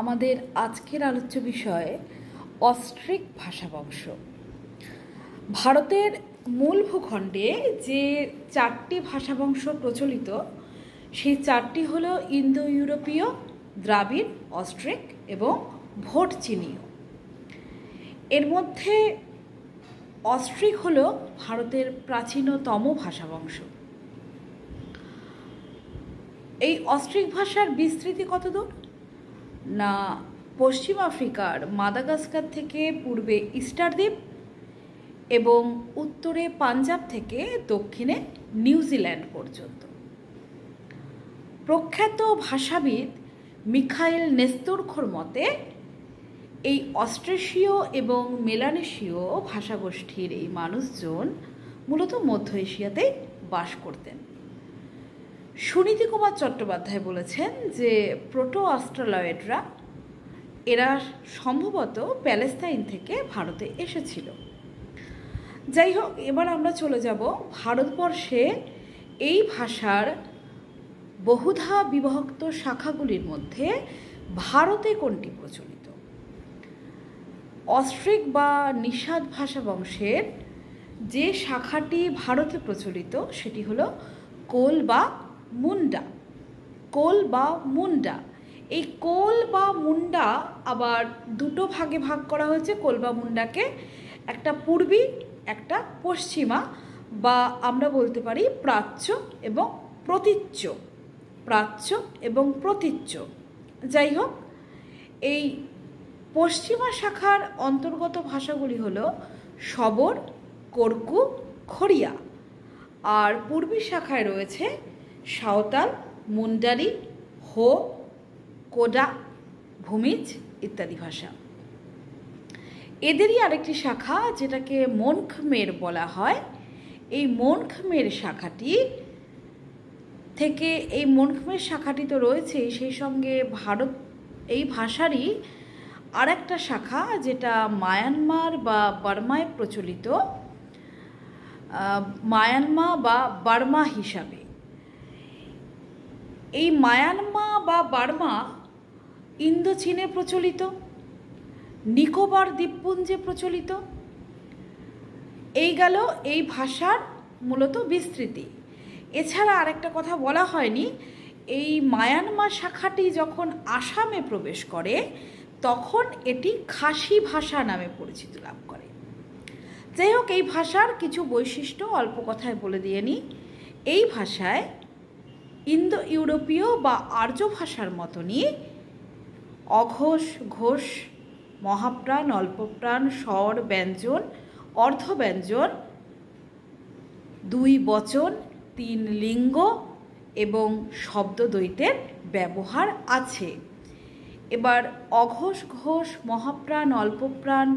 আমাদের আজকের আলোচ্য বিষয় অস্ট্রিক ভাষাবংশ। ভারতের মূল ভূখণ্ডে যে চারটি ভাষাবংশ প্রচলিত সেই চারটি হলো ইন্দো ইউরোপীয়, দ্রাবিড়, অস্ট্রিক এবং ভোট চীনীয়। এর মধ্যে অস্ট্রিক হলো ভারতের প্রাচীনতম ভাষাবংশ। এই অস্ট্রিক ভাষার বিস্তৃতি কতদূর না পশ্চিম আফ্রিকার মাদাগাস্কার থেকে পূর্বে ইস্টার দ্বীপ এবং উত্তরে পাঞ্জাব থেকে দক্ষিণে নিউজিল্যান্ড পর্যন্ত। প্রখ্যাত ভাষাবিদ মিখাইল নেস্তোরখোর মতে এই অস্ট্রেশীয় এবং মেলানেশীয় ভাষাগোষ্ঠীর এই মানুষজন মূলত মধ্য এশিয়াতেই বাস করতেন। সুনীতি কুমার চট্টোপাধ্যায় বলেছেন যে প্রোটো অস্ট্রালয়েডরা এরা সম্ভবত প্যালেস্তাইন থেকে ভারতে এসেছিল। যাই হোক, এবার আমরা চলে যাব ভারতবর্ষে এই ভাষার বহুধা বিভক্ত শাখাগুলির মধ্যে ভারতে কোনটি প্রচলিত। অস্ট্রিক বা নিষাদ ভাষা বংশের যে শাখাটি ভারতে প্রচলিত সেটি হলো কোল বা মুন্ডা। কোল বা মুন্ডা, এই কোল বা মুন্ডা আবার দুটো ভাগে ভাগ করা হয়েছে। কোল বা মুন্ডাকে একটা পূর্বী, একটা পশ্চিমা, বা আমরা বলতে পারি প্রাচ্য এবং প্রতীচ্য। প্রাচ্য এবং প্রতীচ্য। যাই হোক, এই পশ্চিমা শাখার অন্তর্গত ভাষাগুলি হলো শবর, কোরকু, খড়িয়া। আর পূর্বী শাখায় রয়েছে সাঁওতাল, মুন্ডারি, হো, কোডা, ভূমিজ ইত্যাদি ভাষা। এদেরই আরেকটি শাখা যেটাকে মোনখমের বলা হয়। এই মোনখমের শাখাটি থেকে, এই মোনখমের শাখাটি তো রয়েছেই, সেই সঙ্গে ভারত এই ভাষারই আর একটা শাখা যেটা মায়ানমার বা বার্মায় প্রচলিত, মায়ানমা বা বার্মা হিসাবে। এই মায়ানমা বা বার্মা ইন্দো চীনে প্রচলিত, নিকোবর দ্বীপপুঞ্জে প্রচলিত। এই গেল এই ভাষার মূলত বিস্তৃতি। এছাড়া আরেকটা কথা বলা হয়নি, এই মায়ানমার শাখাটি যখন আসামে প্রবেশ করে তখন এটি খাসি ভাষা নামে পরিচিতি লাভ করে। যাই হোক, এই ভাষার কিছু বৈশিষ্ট্য অল্প কথায় বলে দিয়ে নিই। এই ভাষায় ইন্দো ইউরোপীয় বা আর্য ভাষার মতনই অঘোষ, ঘোষ, মহাপ্রাণ, অল্পপ্রাণ, স্বর, ব্যঞ্জন, অর্ধব্যঞ্জন, দুই বচন, তিন লিঙ্গ এবং শব্দদ্বৈতের ব্যবহার আছে। এবার অঘোষ, ঘোষ, মহাপ্রাণ, অল্পপ্রাণ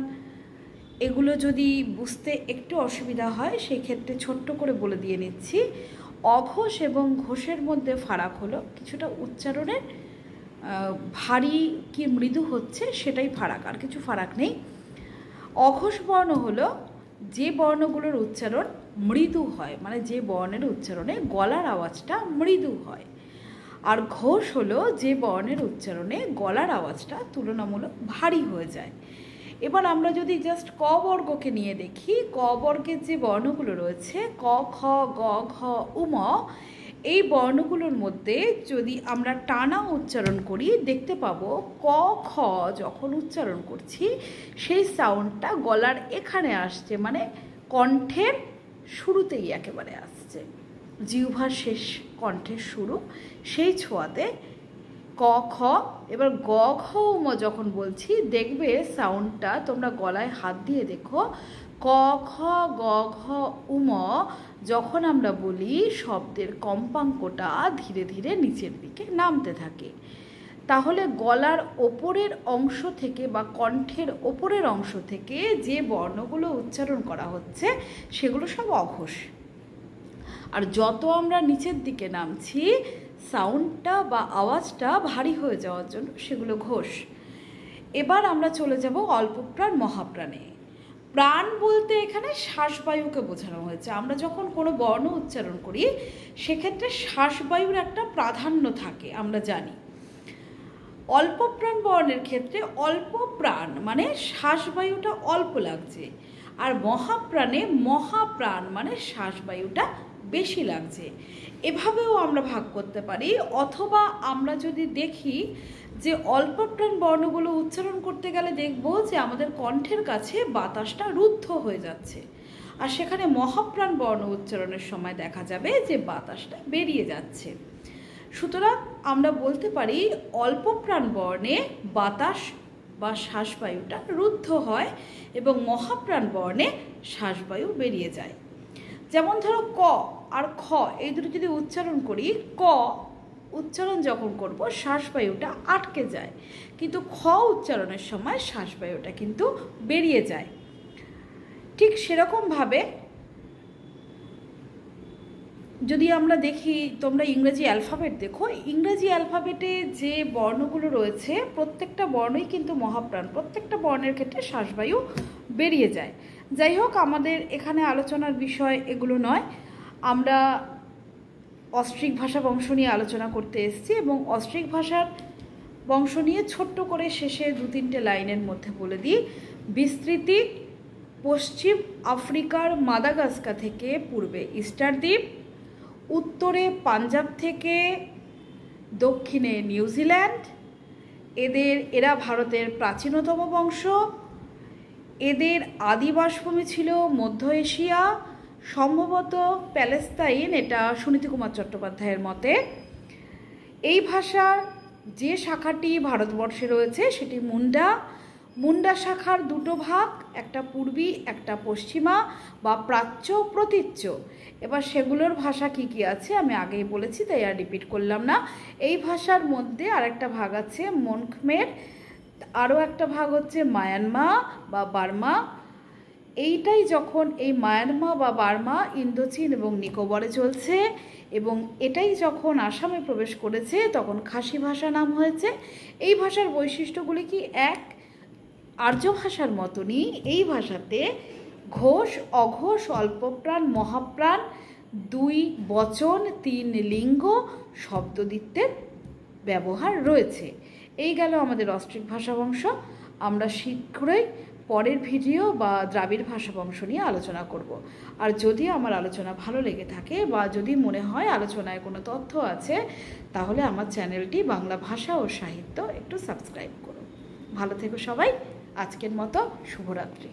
এগুলো যদি বুঝতে একটু অসুবিধা হয় সেই ক্ষেত্রে ছোট্ট করে বলে দিয়ে নিচ্ছি। অঘোষ এবং ঘোষের মধ্যে ফারাক হলো কিছুটা উচ্চারণের ভারী কি মৃদু হচ্ছে সেটাই ফারাক, আর কিছু ফারাক নেই। অঘোষ বর্ণ হলো যে বর্ণগুলোর উচ্চারণ মৃদু হয়, মানে যে বর্ণের উচ্চারণে গলার আওয়াজটা মৃদু হয়। আর ঘোষ হলো যে বর্ণের উচ্চারণে গলার আওয়াজটা তুলনামূলক ভারী হয়ে যায়। এবার আমরা যদি জাস্ট ক বর্গকে নিয়ে দেখি, ক বর্গের যে বর্ণগুলো রয়েছে ক, খ, গ, ঘ, উম, এই বর্ণগুলোর মধ্যে যদি আমরা টানা উচ্চারণ করি দেখতে পাবো ক, খ যখন উচ্চারণ করছি সেই সাউন্ডটা গলার এখানে আসছে, মানে কণ্ঠের শুরুতেই একেবারে আসছে, জিহ্বার শেষ কণ্ঠের শুরু, সেই ছোঁয়াতে ক, খ। এবার গ, ঘ, উম যখন বলছি দেখবে সাউন্ডটা তোমরা গলায় হাত দিয়ে দেখো, ক, খ, গ, ঘ, উম যখন আমরা বলি শব্দের কম্পাঙ্কটা ধীরে ধীরে নিচের দিকে নামতে থাকে। তাহলে গলার ওপরের অংশ থেকে বা কণ্ঠের ওপরের অংশ থেকে যে বর্ণগুলো উচ্চারণ করা হচ্ছে সেগুলো সব অঘোষ। আর যত আমরা নিচের দিকে নামছি সাউন্ডটা বা আওয়াজটা ভারী হয়ে যাওয়ার জন্য সেগুলো ঘোষ। এবার আমরা চলে যাব অল্পপ্রাণ, মহাপ্রাণে। প্রাণ বলতে এখানে শ্বাসবায়ুকে বোঝানো হয়েছে। আমরা যখন কোনো বর্ণ উচ্চারণ করি সেক্ষেত্রে শ্বাসবায়ুর একটা প্রাধান্য থাকে, আমরা জানি। অল্প প্রাণ বর্ণের ক্ষেত্রে অল্প প্রাণ মানে শ্বাসবায়ুটা অল্প লাগছে, আর মহাপ্রাণ মানে শ্বাসবায়ুটা বেশি লাগছে। এভাবেও আমরা ভাগ করতে পারি। অথবা আমরা যদি দেখি যে অল্প প্রাণ বর্ণগুলো উচ্চারণ করতে গেলে দেখব যে আমাদের কণ্ঠের কাছে বাতাসটা রুদ্ধ হয়ে যাচ্ছে, আর সেখানে মহাপ্রাণ বর্ণ উচ্চারণের সময় দেখা যাবে যে বাতাসটা বেরিয়ে যাচ্ছে। সুতরাং আমরা বলতে পারি অল্প প্রাণ বর্ণে বাতাস বা শ্বাসবায়ুটা রুদ্ধ হয় এবং মহাপ্রাণ বর্ণে শ্বাসবায়ু বেরিয়ে যায়। যেমন ধরো ক আর খ এই দুটো যদি উচ্চারণ করি, ক উচ্চারণ যখন করব শ্বাসবায়ুটা আটকে যায়, কিন্তু খ উচ্চারণের সময় শ্বাসবায়ুটা কিন্তু বেরিয়ে যায়। ঠিক সেরকমভাবে যদি আমরা দেখি, তোমরা ইংরেজি অ্যালফাবেট দেখো, ইংরেজি অ্যালফাবেটে যে বর্ণগুলো রয়েছে প্রত্যেকটা বর্ণই কিন্তু মহাপ্রাণ, প্রত্যেকটা বর্ণের ক্ষেত্রে শ্বাসবায়ু বেরিয়ে যায়। যাই হোক, আমাদের এখানে আলোচনার বিষয় এগুলো নয়। আমরা অস্ট্রিক ভাষা বংশ নিয়ে আলোচনা করতে এসেছি এবং অস্ট্রিক ভাষার বংশ নিয়ে ছোট্ট করে শেষে 2-3টে লাইনের মধ্যে বলে দিই। বিস্তৃতি পশ্চিম আফ্রিকার মাদাগাস্কার থেকে পূর্বে ইস্টার দ্বীপ, উত্তরে পাঞ্জাব থেকে দক্ষিণে নিউজিল্যান্ড। এরা ভারতের প্রাচীনতম বংশ। এদের আদিবাসভূমি ছিল মধ্য এশিয়া, সম্ভবত প্যালেস্তাইন, এটা সুনীতি কুমার চট্টোপাধ্যায়ের মতে। এই ভাষার যে শাখাটি ভারতবর্ষে রয়েছে সেটি মুন্ডা শাখার দুটো ভাগ, একটা পূর্বী একটা পশ্চিমা বা প্রাচ্য প্রতীচ্য। এবার সেগুলোর ভাষা কি কি আছে আমি আগেই বলেছি, তাই আর রিপিট করলাম না। এই ভাষার মধ্যে আরেকটা ভাগ আছে মনখমের, আরও একটা ভাগ হচ্ছে মায়ানমা বা বার্মা। এইটাই যখন এই মায়ানমা বা বার্মা ইন্দোচীন এবং নিকোবরে চলছে এবং এটাই যখন আসামে প্রবেশ করেছে তখন খাসি ভাষা নাম হয়েছে। এই ভাষার বৈশিষ্ট্যগুলি কি? এক, আর্য ভাষার মতনই এই ভাষাতে ঘোষ অঘোষ অল্পপ্রাণ মহাপ্রাণ 2 বচন 3 লিঙ্গ শব্দদ্বিত্বের ব্যবহার রয়েছে। এই গেল আমাদের অস্ট্রিক ভাষা বংশ। আমরা শীঘ্রই পরের ভিডিও বা দ্রাবিড় ভাষা বংশ নিয়ে আলোচনা করব। আর যদি আমার আলোচনা ভালো লেগে থাকে বা যদি মনে হয় আলোচনায় কোনো তথ্য আছে, তাহলে আমার চ্যানেলটি বাংলা ভাষা ও সাহিত্য একটু সাবস্ক্রাইব করো। ভালো থেকো সবাই। আজকের মতো শুভরাত্রি।